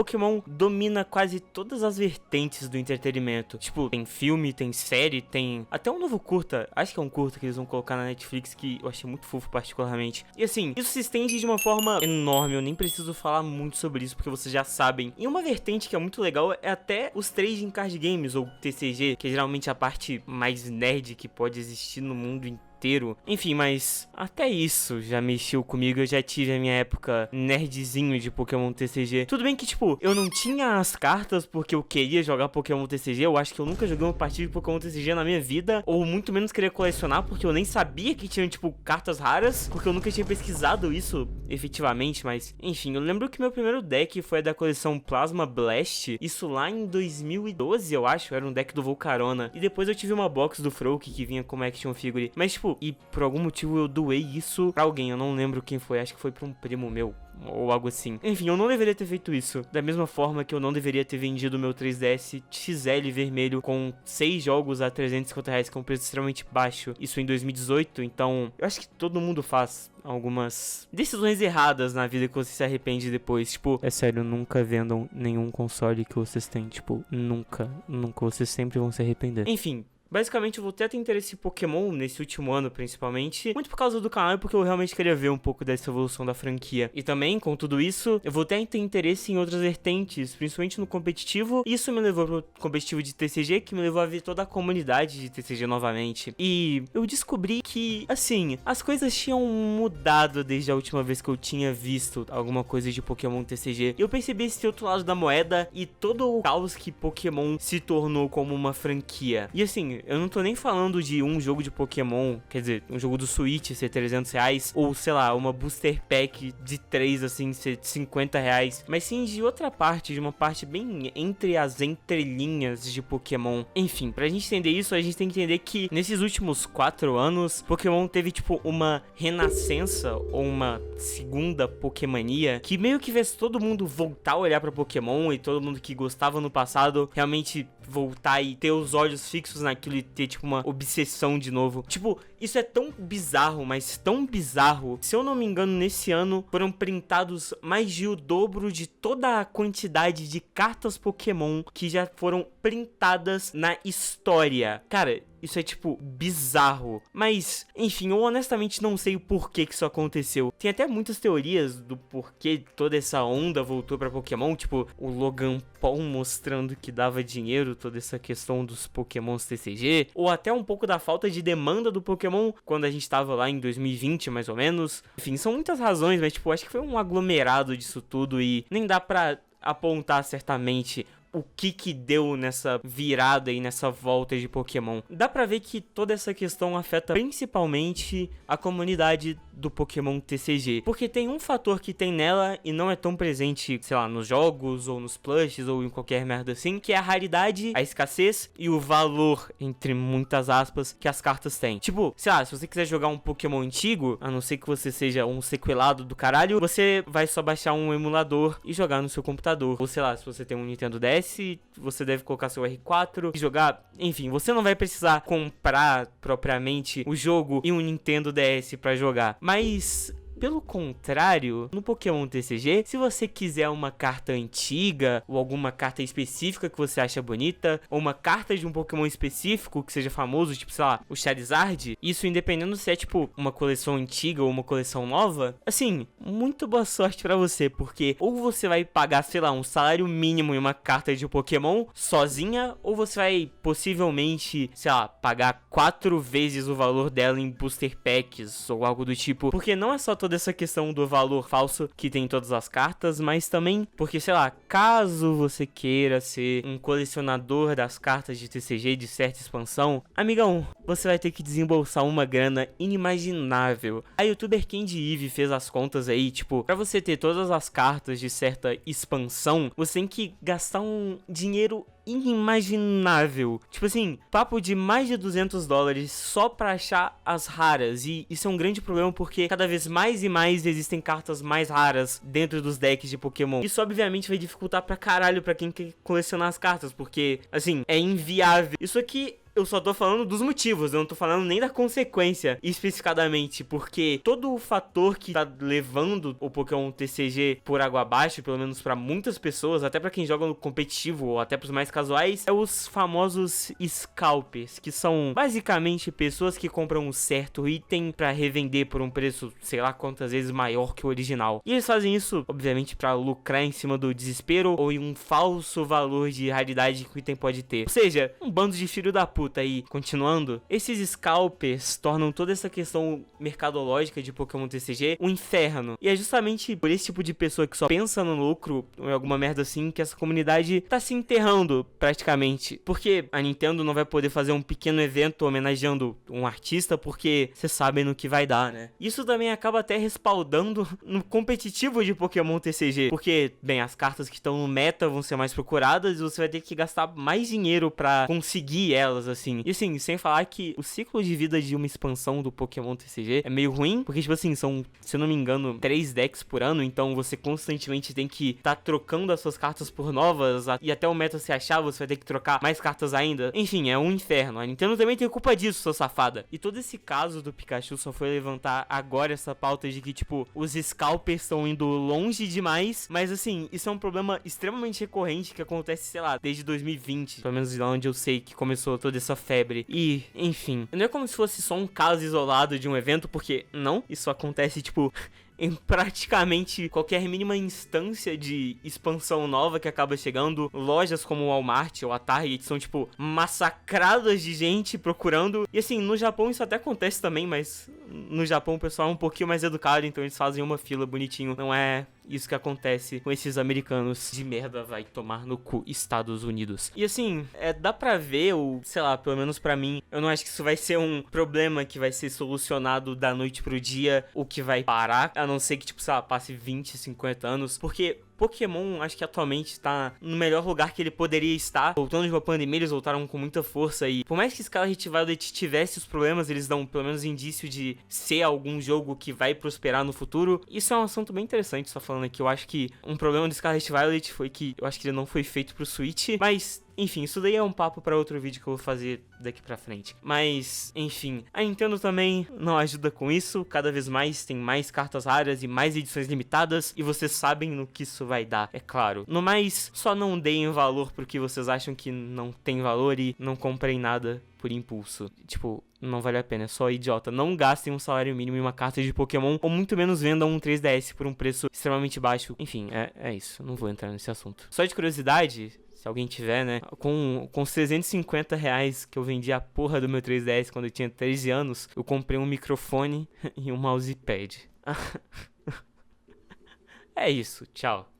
Pokémon domina quase todas as vertentes do entretenimento. Tipo, tem filme, tem série, tem até um novo curta, acho que é um curta que eles vão colocar na Netflix, que eu achei muito fofo particularmente. E assim, isso se estende de uma forma enorme, eu nem preciso falar muito sobre isso, porque vocês já sabem. E uma vertente que é muito legal é até os trading card games, ou TCG, que é geralmente a parte mais nerd que pode existir no mundo inteiro. Enfim, mas até isso já mexeu comigo. Eu já tive a minha época nerdzinho de Pokémon TCG. Tudo bem que, tipo, eu não tinha as cartas porque eu queria jogar Pokémon TCG. Eu acho que eu nunca joguei uma partida de Pokémon TCG na minha vida, ou muito menos queria colecionar, porque eu nem sabia que tinham, tipo, cartas raras, porque eu nunca tinha pesquisado isso efetivamente. Mas, enfim, eu lembro que meu primeiro deck foi da coleção Plasma Blast, isso lá em 2012, eu acho. Era um deck do Volcarona. E depois eu tive uma box do Froak que vinha como Action Figure. Mas, tipo, e por algum motivo eu doei isso pra alguém, eu não lembro quem foi, acho que foi pra um primo meu, ou algo assim. Enfim, eu não deveria ter feito isso. Da mesma forma que eu não deveria ter vendido meu 3DS XL vermelho com 6 jogos a R$350, que é um preço extremamente baixo. Isso em 2018, então eu acho que todo mundo faz algumas decisões erradas na vida que você se arrepende depois. Tipo, é sério, nunca vendam nenhum console que vocês têm. Tipo, nunca, vocês sempre vão se arrepender. Enfim, basicamente, eu voltei a ter interesse em Pokémon nesse último ano, principalmente, muito por causa do canal e porque eu realmente queria ver um pouco dessa evolução da franquia. E também, com tudo isso, eu voltei a ter interesse em outras vertentes, principalmente no competitivo. Isso me levou pro competitivo de TCG, que me levou a ver toda a comunidade de TCG novamente. E eu descobri que, assim, as coisas tinham mudado desde a última vez que eu tinha visto alguma coisa de Pokémon TCG. Eu percebi esse outro lado da moeda e todo o caos que Pokémon se tornou como uma franquia. E assim, eu não tô nem falando de um jogo de Pokémon, quer dizer, um jogo do Switch ser R$300, ou sei lá, uma booster pack de 3 assim ser R$50, mas sim de outra parte, de uma parte bem entre as entrelinhas de Pokémon. Enfim, pra gente entender isso, a gente tem que entender que nesses últimos 4 anos, Pokémon teve tipo uma renascença, ou uma segunda Pokémania, que meio que fez todo mundo voltar a olhar pra Pokémon, e todo mundo que gostava no passado realmente voltar e ter os olhos fixos naquilo e ter, tipo, uma obsessão de novo. Tipo, isso é tão bizarro, mas tão bizarro. Se eu não me engano, nesse ano foram printados mais de o dobro de toda a quantidade de cartas Pokémon que já foram printadas na história. Cara, isso é, tipo, bizarro. Mas, enfim, eu honestamente não sei o porquê que isso aconteceu. Tem até muitas teorias do porquê toda essa onda voltou pra Pokémon. Tipo, o Logan Paul mostrando que dava dinheiro, toda essa questão dos Pokémons TCG. Ou até um pouco da falta de demanda do Pokémon quando a gente tava lá em 2020, mais ou menos. Enfim, são muitas razões, mas, tipo, acho que foi um aglomerado disso tudo e nem dá pra apontar certamente o que deu nessa virada e nessa volta de Pokémon. Dá pra ver que toda essa questão afeta principalmente a comunidade do Pokémon TCG, porque tem um fator que tem nela e não é tão presente, sei lá, nos jogos ou nos plushes ou em qualquer merda assim, que é a raridade, a escassez e o valor, entre muitas aspas, que as cartas têm. Tipo, sei lá, se você quiser jogar um Pokémon antigo, a não ser que você seja um sequelado do caralho, você vai só baixar um emulador e jogar no seu computador. Ou sei lá, se você tem um Nintendo DS, você deve colocar seu R4 e jogar. Enfim, você não vai precisar comprar propriamente o jogo e um Nintendo DS pra jogar. Mas pelo contrário, no Pokémon TCG, se você quiser uma carta antiga, ou alguma carta específica que você acha bonita, ou uma carta de um Pokémon específico que seja famoso, tipo, sei lá, o Charizard, isso independendo se é, tipo, uma coleção antiga ou uma coleção nova, assim, muito boa sorte pra você, porque ou você vai pagar, sei lá, um salário mínimo em uma carta de Pokémon sozinha, ou você vai possivelmente, sei lá, pagar 4 vezes o valor dela em booster packs, ou algo do tipo, porque não é só toda essa questão do valor falso que tem em todas as cartas, mas também porque, sei lá, caso você queira ser um colecionador das cartas de TCG de certa expansão, amigão, você vai ter que desembolsar uma grana inimaginável. A youtuber Candy Eve fez as contas aí, tipo, pra você ter todas as cartas de certa expansão, você tem que gastar um dinheiro inimaginável. Tipo assim, papo de mais de $200 só pra achar as raras. E isso é um grande problema porque cada vez mais e mais existem cartas mais raras dentro dos decks de Pokémon. Isso obviamente vai dificultar pra caralho pra quem quer colecionar as cartas, porque, assim, é inviável. Isso aqui eu só tô falando dos motivos, eu não tô falando nem da consequência especificadamente, porque todo o fator que tá levando o Pokémon TCG por água abaixo, pelo menos pra muitas pessoas, até pra quem joga no competitivo ou até pros mais casuais, é os famosos scalpers, que são basicamente pessoas que compram um certo item pra revender por um preço, sei lá quantas vezes maior que o original. E eles fazem isso, obviamente, pra lucrar em cima do desespero ou em um falso valor de raridade que o item pode ter. Ou seja, um bando de filho da puta aí. Continuando, esses scalpers tornam toda essa questão mercadológica de Pokémon TCG um inferno. E é justamente por esse tipo de pessoa que só pensa no lucro ou em alguma merda assim que essa comunidade tá se enterrando praticamente. Porque a Nintendo não vai poder fazer um pequeno evento homenageando um artista porque vocês sabem no que vai dar, né? Isso também acaba até respaldando no competitivo de Pokémon TCG. Porque, bem, as cartas que estão no meta vão ser mais procuradas e você vai ter que gastar mais dinheiro pra conseguir elas, assim. E assim, sem falar que o ciclo de vida de uma expansão do Pokémon TCG é meio ruim, porque, tipo assim, são, se eu não me engano, 3 decks por ano, então você constantemente tem que tá trocando as suas cartas por novas, e até o meta se achar, você vai ter que trocar mais cartas ainda. Enfim, é um inferno. A Nintendo também tem culpa disso, sua safada. E todo esse caso do Pikachu só foi levantar agora essa pauta de que, tipo, os scalpers estão indo longe demais, mas assim, isso é um problema extremamente recorrente que acontece, sei lá, desde 2020, pelo menos de onde eu sei que começou toda essa febre. E, enfim, não é como se fosse só um caso isolado de um evento, porque não, isso acontece, tipo, em praticamente qualquer mínima instância de expansão nova que acaba chegando. Lojas como o Walmart ou a Target são, tipo, massacradas de gente procurando. E assim, no Japão isso até acontece também, mas no Japão o pessoal é um pouquinho mais educado, então eles fazem uma fila bonitinho. Não é isso que acontece com esses americanos de merda, vai tomar no cu, Estados Unidos. E assim, dá pra ver, ou sei lá, pelo menos pra mim, eu não acho que isso vai ser um problema que vai ser solucionado da noite pro dia, o que vai parar, a não ser que, tipo, sei lá, passe 20, 50 anos, porque Pokémon, acho que atualmente tá no melhor lugar que ele poderia estar. Voltando de uma pandemia, eles voltaram com muita força e por mais que Scarlet Violet tivesse os problemas, eles dão pelo menos indício de ser algum jogo que vai prosperar no futuro. Isso é um assunto bem interessante, só falando aqui. Eu acho que um problema do Scarlet Violet foi que eu acho que ele não foi feito pro Switch, mas enfim, isso daí é um papo pra outro vídeo que eu vou fazer daqui pra frente. Mas, enfim, a Nintendo também não ajuda com isso. Cada vez mais tem mais cartas raras e mais edições limitadas. E vocês sabem no que isso vai dar, é claro. No mais, só não deem valor pro que vocês acham que não tem valor e não comprem nada por impulso. Tipo, não vale a pena, é só idiota. Não gastem um salário mínimo em uma carta de Pokémon, ou muito menos vendam um 3DS por um preço extremamente baixo. Enfim, é isso. Não vou entrar nesse assunto. Só de curiosidade, se alguém tiver, né? Com os R$350 que eu vendi a porra do meu 3DS quando eu tinha 13 anos, eu comprei um microfone e um mousepad. É isso, tchau.